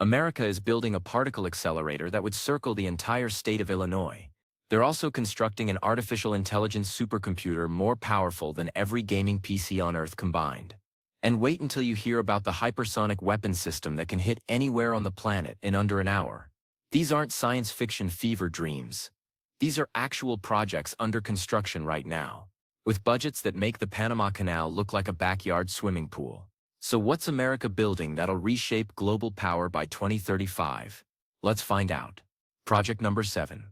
America is building a particle accelerator that would circle the entire state of Illinois. They're also constructing an artificial intelligence supercomputer more powerful than every gaming PC on Earth combined. And wait until you hear about the hypersonic weapon system that can hit anywhere on the planet in under an hour. These aren't science fiction fever dreams. These are actual projects under construction right now, with budgets that make the Panama Canal look like a backyard swimming pool. So what's America building that'll reshape global power by 2035? Let's find out. Project number 7.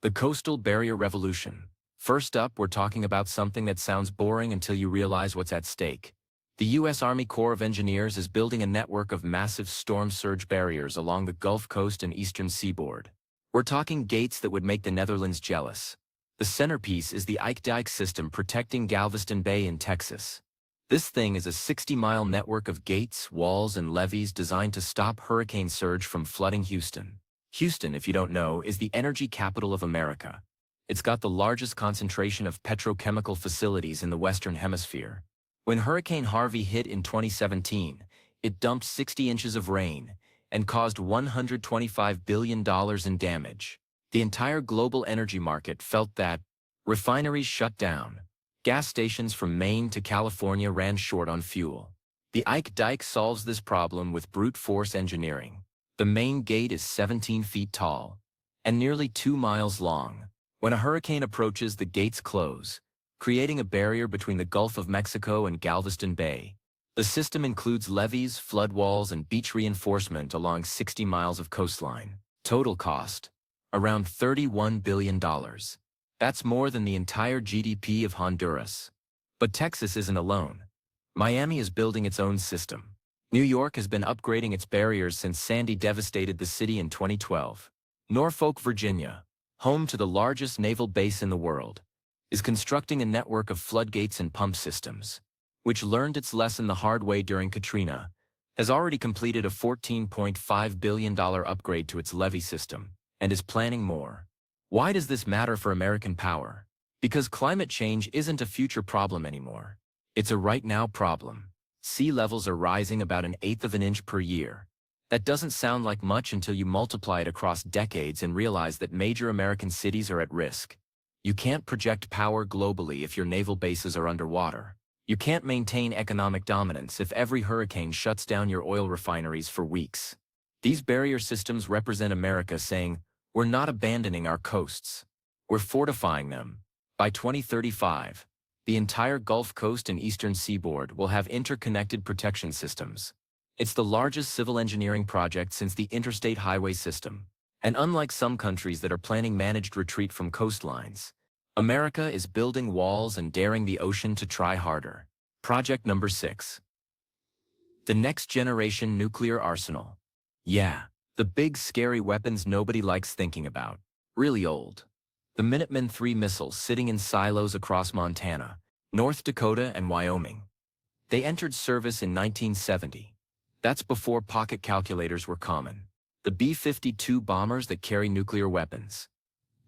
The Coastal Barrier Revolution. First up, we're talking about something that sounds boring until you realize what's at stake. The U.S. Army Corps of Engineers is building a network of massive storm surge barriers along the Gulf Coast and eastern seaboard. We're talking gates that would make the Netherlands jealous. The centerpiece is the Ike Dike system protecting Galveston Bay in Texas. This thing is a 60-mile network of gates, walls, and levees designed to stop hurricane surge from flooding Houston. Houston, if you don't know, is the energy capital of America. It's got the largest concentration of petrochemical facilities in the Western Hemisphere. When Hurricane Harvey hit in 2017, it dumped 60 inches of rain and caused $125 billion in damage. The entire global energy market felt that. Refineries shut down. Gas stations from Maine to California ran short on fuel. The Ike Dike solves this problem with brute force engineering. The main gate is 17 feet tall and nearly 2 miles long. When a hurricane approaches, the gates close, creating a barrier between the Gulf of Mexico and Galveston Bay. The system includes levees, flood walls, and beach reinforcement along 60 miles of coastline. Total cost: around $31 billion. That's more than the entire GDP of Honduras. But Texas isn't alone. Miami is building its own system. New York has been upgrading its barriers since Sandy devastated the city in 2012. Norfolk, Virginia, home to the largest naval base in the world, is constructing a network of floodgates and pump systems, which learned its lesson the hard way during Katrina, has already completed a $14.5 billion upgrade to its levee system, and is planning more. Why does this matter for American power? Because climate change isn't a future problem anymore. It's a right-now problem. Sea levels are rising about 1/8 of an inch per year. That doesn't sound like much until you multiply it across decades and realize that major American cities are at risk. You can't project power globally if your naval bases are underwater. You can't maintain economic dominance if every hurricane shuts down your oil refineries for weeks. These barrier systems represent America saying, we're not abandoning our coasts. We're fortifying them. By 2035, the entire Gulf Coast and eastern seaboard will have interconnected protection systems. It's the largest civil engineering project since the interstate highway system. And unlike some countries that are planning managed retreat from coastlines, America is building walls and daring the ocean to try harder. Project number 6. The next generation nuclear arsenal. Yeah, the big scary weapons nobody likes thinking about. Really old. The Minuteman III missiles sitting in silos across Montana, North Dakota, and Wyoming. They entered service in 1970. That's before pocket calculators were common. The B-52 bombers that carry nuclear weapons.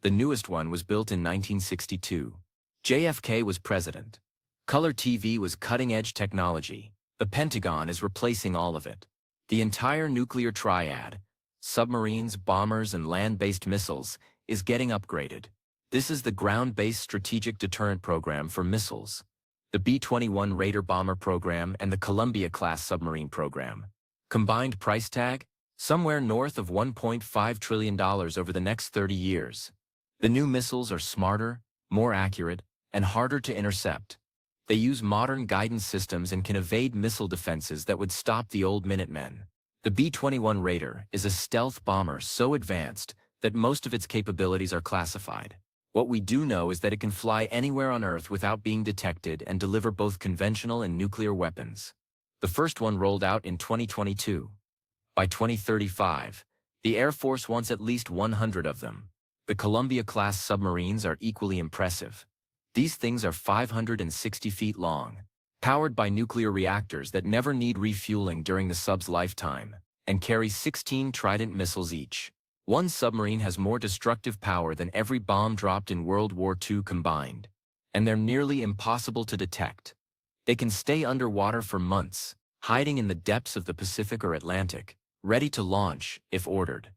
The newest one was built in 1962. JFK was president. Color TV was cutting-edge technology. The Pentagon is replacing all of it. The entire nuclear triad, submarines, bombers, and land-based missiles, is getting upgraded. This is the ground-based strategic deterrent program for missiles. The B-21 Raider bomber program and the Columbia-class submarine program. Combined price tag? Somewhere north of $1.5 trillion over the next 30 years. The new missiles are smarter, more accurate, and harder to intercept. They use modern guidance systems and can evade missile defenses that would stop the old Minutemen. The B-21 Raider is a stealth bomber so advanced that most of its capabilities are classified. What we do know is that it can fly anywhere on Earth without being detected and deliver both conventional and nuclear weapons. The first one rolled out in 2022. By 2035, the Air Force wants at least 100 of them. The Columbia-class submarines are equally impressive. These things are 560 feet long, powered by nuclear reactors that never need refueling during the sub's lifetime, and carry 16 Trident missiles each. One submarine has more destructive power than every bomb dropped in World War II combined, and they're nearly impossible to detect. They can stay underwater for months, hiding in the depths of the Pacific or Atlantic, ready to launch if ordered.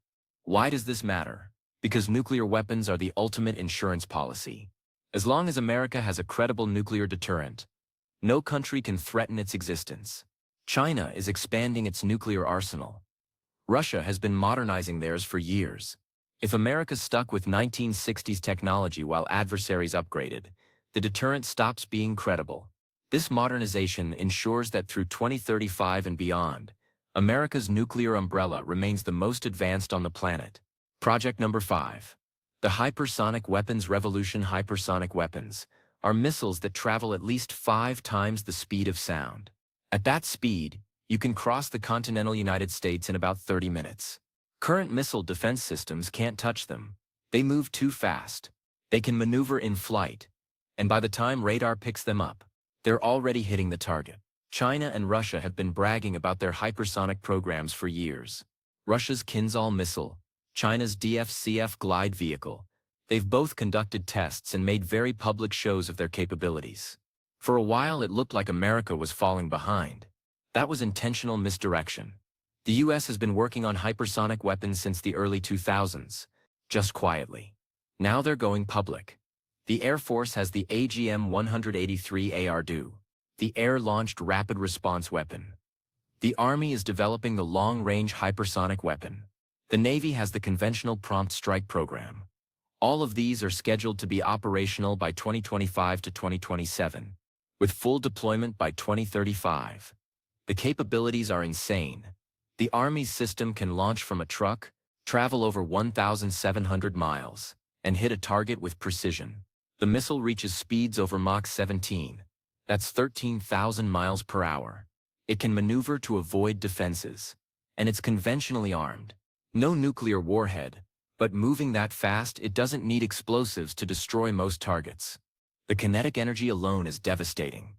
Why does this matter? Because nuclear weapons are the ultimate insurance policy. As long as America has a credible nuclear deterrent, no country can threaten its existence. China is expanding its nuclear arsenal. Russia has been modernizing theirs for years. If America stuck with 1960s technology while adversaries upgraded, the deterrent stops being credible. This modernization ensures that through 2035 and beyond, America's nuclear umbrella remains the most advanced on the planet. Project number 5. The Hypersonic Weapons Revolution. Hypersonic weapons are missiles that travel at least 5 times the speed of sound. At that speed, you can cross the continental United States in about 30 minutes. Current missile defense systems can't touch them. They move too fast. They can maneuver in flight, and by the time radar picks them up, they're already hitting the target. China and Russia have been bragging about their hypersonic programs for years. Russia's Kinzhal missile, China's DF-CF glide vehicle. They've both conducted tests and made very public shows of their capabilities. For a while it looked like America was falling behind. That was intentional misdirection. The US has been working on hypersonic weapons since the early 2000s, just quietly. Now they're going public. The Air Force has the AGM-183 ARDU, the Air-Launched Rapid Response Weapon. The Army is developing the long-range hypersonic weapon. The Navy has the Conventional Prompt Strike program. All of these are scheduled to be operational by 2025 to 2027, with full deployment by 2035. The capabilities are insane. The Army's system can launch from a truck, travel over 1,700 miles, and hit a target with precision. The missile reaches speeds over Mach 17. That's 13,000 miles per hour. It can maneuver to avoid defenses. And it's conventionally armed. No nuclear warhead, but moving that fast, it doesn't need explosives to destroy most targets. The kinetic energy alone is devastating.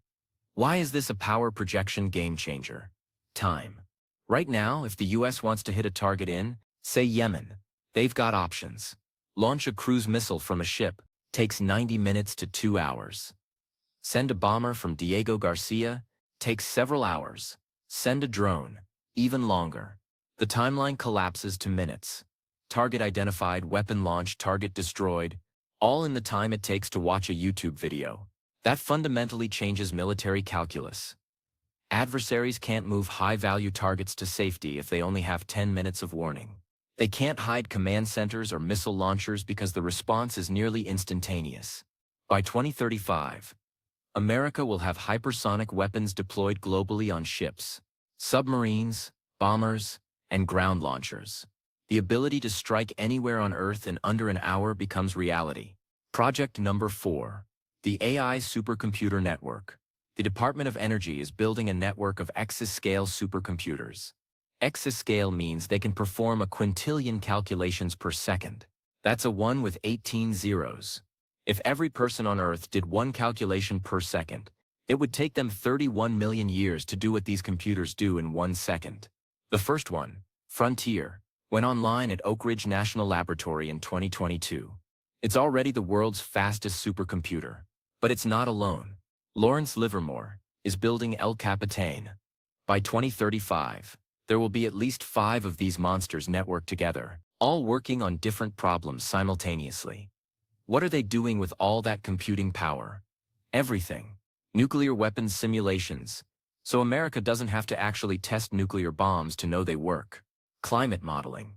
Why is this a power projection game changer? Time. Right now, if the US wants to hit a target in, say Yemen, they've got options. Launch a cruise missile from a ship, takes 90 minutes to 2 hours. Send a bomber from Diego Garcia, takes several hours. Send a drone, even longer. The timeline collapses to minutes. Target identified, weapon launched, target destroyed, all in the time it takes to watch a YouTube video. That fundamentally changes military calculus. Adversaries can't move high-value targets to safety if they only have 10 minutes of warning. They can't hide command centers or missile launchers because the response is nearly instantaneous. By 2035, America will have hypersonic weapons deployed globally on ships, submarines, bombers, and ground launchers. The ability to strike anywhere on Earth in under an hour becomes reality. Project number 4. The AI Supercomputer Network. The Department of Energy is building a network of exascale supercomputers. Exascale means they can perform a quintillion calculations per second. That's a 1 with 18 zeros. If every person on Earth did 1 calculation per second, it would take them 31 million years to do what these computers do in 1 second. The first one, Frontier, went online at Oak Ridge National Laboratory in 2022. It's already the world's fastest supercomputer. But it's not alone. Lawrence Livermore is building El Capitan. By 2035, there will be at least 5 of these monsters networked together, all working on different problems simultaneously. What are they doing with all that computing power? Everything. Nuclear weapons simulations, so America doesn't have to actually test nuclear bombs to know they work. Climate modeling.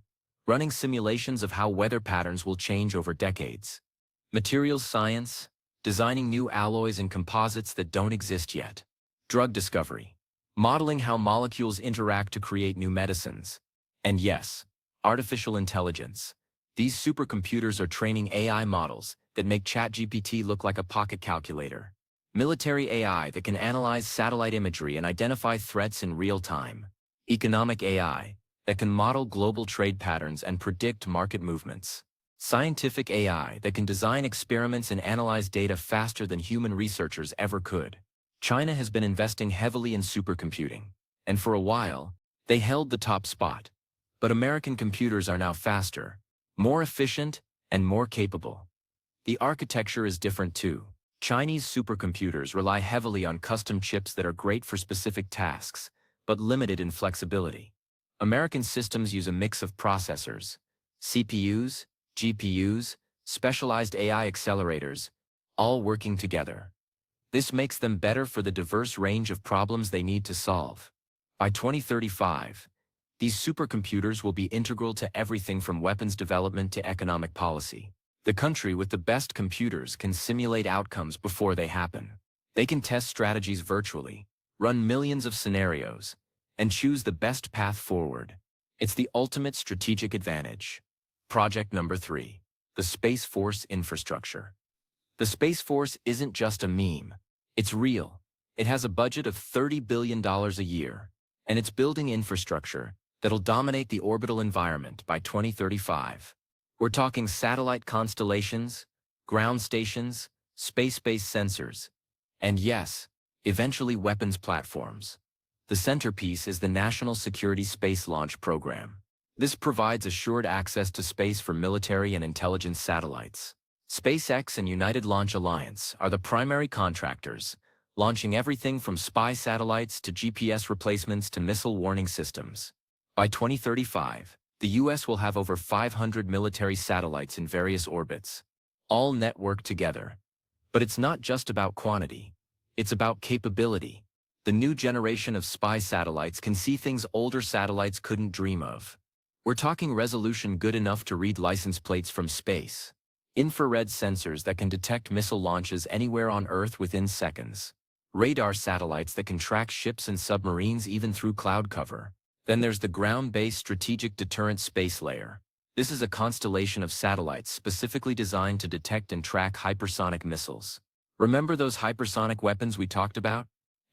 Running simulations of how weather patterns will change over decades. Materials science. Designing new alloys and composites that don't exist yet. Drug discovery. Modeling how molecules interact to create new medicines. And yes, artificial intelligence. These supercomputers are training AI models that make ChatGPT look like a pocket calculator. Military AI that can analyze satellite imagery and identify threats in real time. Economic AI that can model global trade patterns and predict market movements. Scientific AI that can design experiments and analyze data faster than human researchers ever could. China has been investing heavily in supercomputing, and for a while, they held the top spot. But American computers are now faster, more efficient, and more capable. The architecture is different too. Chinese supercomputers rely heavily on custom chips that are great for specific tasks, but limited in flexibility. American systems use a mix of processors, CPUs, GPUs, specialized AI accelerators, all working together. This makes them better for the diverse range of problems they need to solve. By 2035, these supercomputers will be integral to everything from weapons development to economic policy. The country with the best computers can simulate outcomes before they happen. They can test strategies virtually, run millions of scenarios, and choose the best path forward. It's the ultimate strategic advantage. Project number 3. The Space Force Infrastructure. The Space Force isn't just a meme. It's real. It has a budget of $30 billion a year, and it's building infrastructure that'll dominate the orbital environment by 2035. We're talking satellite constellations, ground stations, space-based sensors, and yes, eventually weapons platforms. The centerpiece is the National Security Space Launch Program. This provides assured access to space for military and intelligence satellites. SpaceX and United Launch Alliance are the primary contractors, launching everything from spy satellites to GPS replacements to missile warning systems. By 2035, the U.S. will have over 500 military satellites in various orbits, all networked together. But it's not just about quantity. It's about capability. The new generation of spy satellites can see things older satellites couldn't dream of. We're talking resolution good enough to read license plates from space, infrared sensors that can detect missile launches anywhere on Earth within seconds, radar satellites that can track ships and submarines even through cloud cover. Then there's the ground-based strategic deterrent space layer. This is a constellation of satellites specifically designed to detect and track hypersonic missiles. Remember those hypersonic weapons we talked about?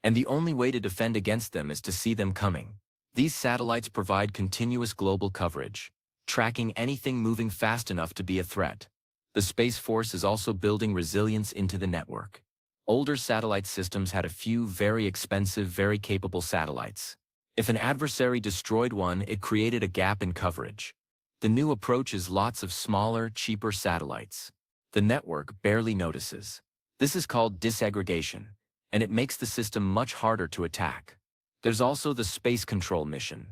And the only way to defend against them is to see them coming. These satellites provide continuous global coverage, tracking anything moving fast enough to be a threat. The Space Force is also building resilience into the network. Older satellite systems had a few very expensive, very capable satellites. If an adversary destroyed one, it created a gap in coverage. The new approach is lots of smaller, cheaper satellites. The network barely notices. This is called disaggregation, and it makes the system much harder to attack. There's also the Space Control Mission.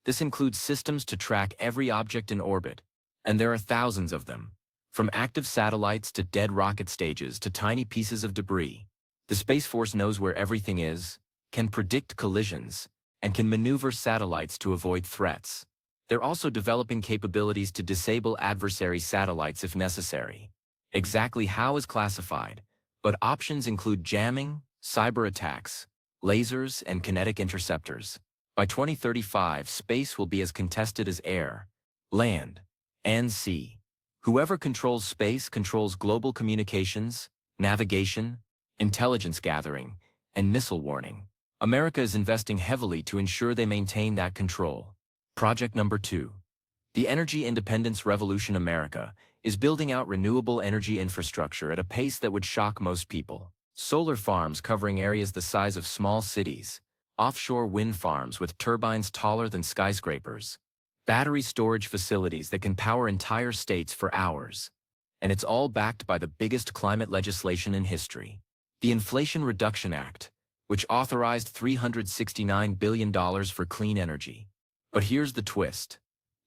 This includes systems to track every object in orbit, and there are thousands of them. From active satellites to dead rocket stages to tiny pieces of debris, the Space Force knows where everything is, can predict collisions, and can maneuver satellites to avoid threats. They're also developing capabilities to disable adversary satellites if necessary. Exactly how is classified, but options include jamming, cyber attacks, lasers, and kinetic interceptors. By 2035, space will be as contested as air, land, and sea. Whoever controls space controls global communications, navigation, intelligence gathering, and missile warning. America is investing heavily to ensure they maintain that control. Project number 2. The Energy Independence Revolution. America is building out renewable energy infrastructure at a pace that would shock most people. Solar farms covering areas the size of small cities, offshore wind farms with turbines taller than skyscrapers, battery storage facilities that can power entire states for hours. And it's all backed by the biggest climate legislation in history. The Inflation Reduction Act, which authorized $369 billion for clean energy. But here's the twist.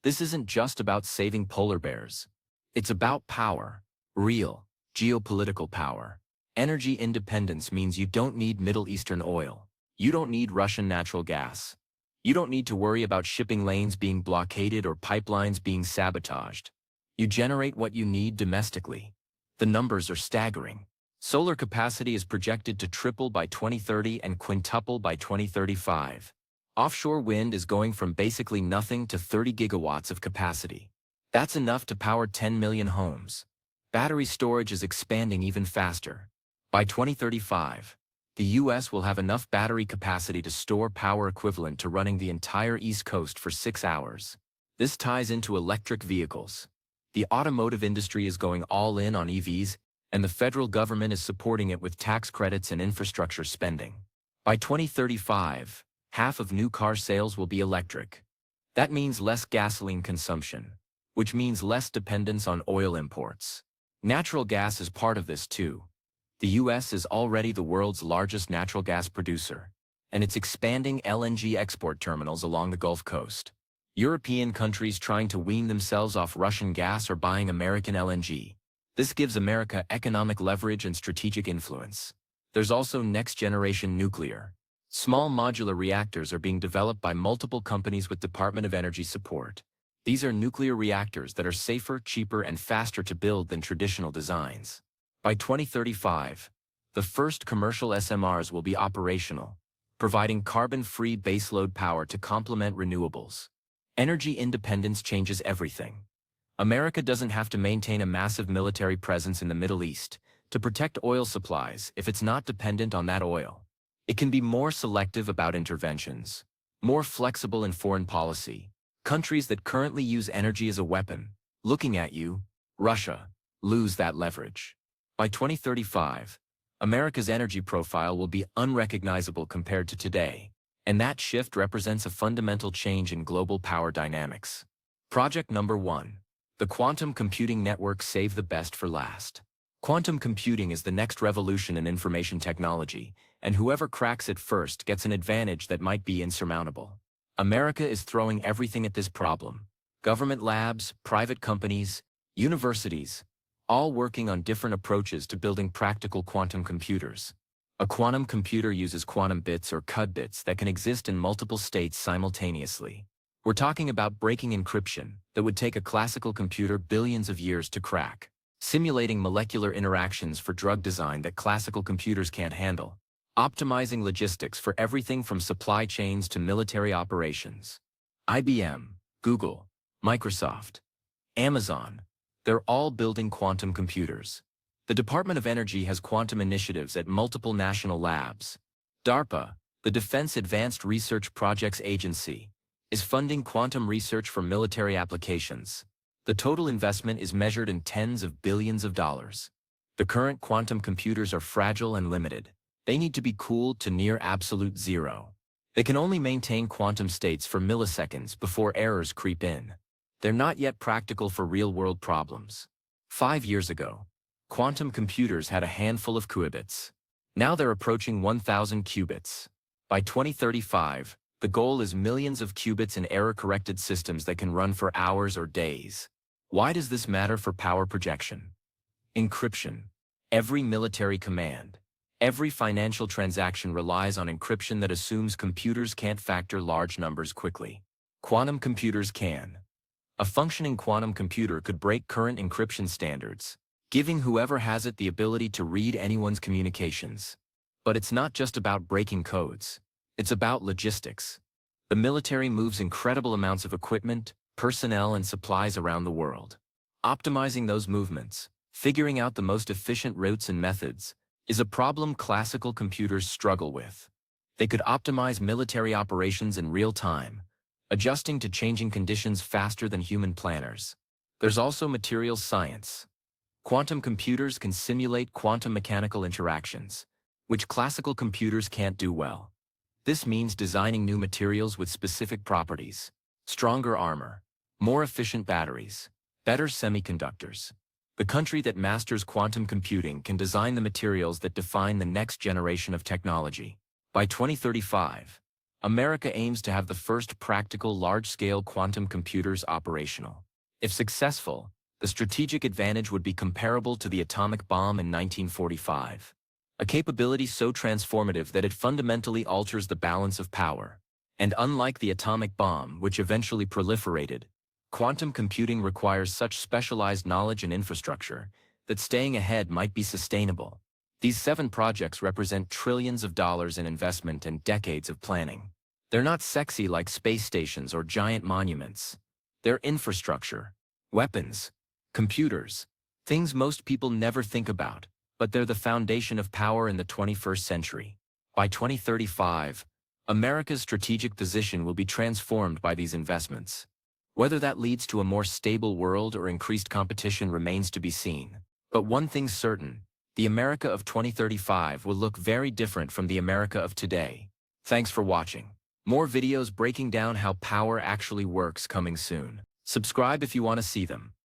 This isn't just about saving polar bears. It's about power, real, geopolitical power. Energy independence means you don't need Middle Eastern oil. You don't need Russian natural gas. You don't need to worry about shipping lanes being blockaded or pipelines being sabotaged. You generate what you need domestically. The numbers are staggering. Solar capacity is projected to triple by 2030 and quintuple by 2035. Offshore wind is going from basically nothing to 30 gigawatts of capacity. That's enough to power 10 million homes. Battery storage is expanding even faster. By 2035, the U.S. will have enough battery capacity to store power equivalent to running the entire East Coast for 6 hours. This ties into electric vehicles. The automotive industry is going all in on EVs, and the federal government is supporting it with tax credits and infrastructure spending. By 2035, half of new car sales will be electric. That means less gasoline consumption, which means less dependence on oil imports. Natural gas is part of this too. The U.S. is already the world's largest natural gas producer, and it's expanding LNG export terminals along the Gulf Coast. European countries trying to wean themselves off Russian gas or buying American LNG. This gives America economic leverage and strategic influence. There's also next-generation nuclear. Small modular reactors are being developed by multiple companies with Department of Energy support. These are nuclear reactors that are safer, cheaper, and faster to build than traditional designs. By 2035, the first commercial SMRs will be operational, providing carbon-free baseload power to complement renewables. Energy independence changes everything. America doesn't have to maintain a massive military presence in the Middle East to protect oil supplies if it's not dependent on that oil. It can be more selective about interventions, more flexible in foreign policy. Countries that currently use energy as a weapon, looking at you, Russia, lose that leverage. By 2035, America's energy profile will be unrecognizable compared to today, and that shift represents a fundamental change in global power dynamics. Project number 1. The quantum computing network. Save the best for last. Quantum computing is the next revolution in information technology, and whoever cracks it first gets an advantage that might be insurmountable. America is throwing everything at this problem. Government labs, private companies, universities, all working on different approaches to building practical quantum computers. A quantum computer uses quantum bits or qubits that can exist in multiple states simultaneously. We're talking about breaking encryption that would take a classical computer billions of years to crack, simulating molecular interactions for drug design that classical computers can't handle, optimizing logistics for everything from supply chains to military operations. IBM, Google, Microsoft, Amazon, they're all building quantum computers. The Department of Energy has quantum initiatives at multiple national labs. DARPA, the Defense Advanced Research Projects Agency, is funding quantum research for military applications. The total investment is measured in tens of billions of dollars. The current quantum computers are fragile and limited. They need to be cooled to near absolute zero. They can only maintain quantum states for milliseconds before errors creep in. They're not yet practical for real-world problems. 5 years ago, quantum computers had a handful of qubits. Now they're approaching 1,000 qubits. By 2035, the goal is millions of qubits in error-corrected systems that can run for hours or days. Why does this matter for power projection? Encryption. Every military command, every financial transaction relies on encryption that assumes computers can't factor large numbers quickly. Quantum computers can. A functioning quantum computer could break current encryption standards, giving whoever has it the ability to read anyone's communications. But it's not just about breaking codes. It's about logistics. The military moves incredible amounts of equipment, personnel, and supplies around the world. Optimizing those movements, figuring out the most efficient routes and methods, is a problem classical computers struggle with. They could optimize military operations in real time, adjusting to changing conditions faster than human planners. There's also materials science. Quantum computers can simulate quantum mechanical interactions, which classical computers can't do well. This means designing new materials with specific properties, stronger armor, more efficient batteries, better semiconductors. The country that masters quantum computing can design the materials that define the next generation of technology. By 2035, America aims to have the first practical large-scale quantum computers operational. If successful, the strategic advantage would be comparable to the atomic bomb in 1945. A capability so transformative that it fundamentally alters the balance of power. And unlike the atomic bomb, which eventually proliferated, quantum computing requires such specialized knowledge and infrastructure that staying ahead might be sustainable. These 7 projects represent trillions of dollars in investment and decades of planning. They're not sexy like space stations or giant monuments. They're infrastructure, weapons, computers, things most people never think about, but they're the foundation of power in the 21st century. By 2035, America's strategic position will be transformed by these investments. Whether that leads to a more stable world or increased competition remains to be seen. But one thing's certain, the America of 2035 will look very different from the America of today. Thanks for watching. More videos breaking down how power actually works coming soon. Subscribe if you want to see them.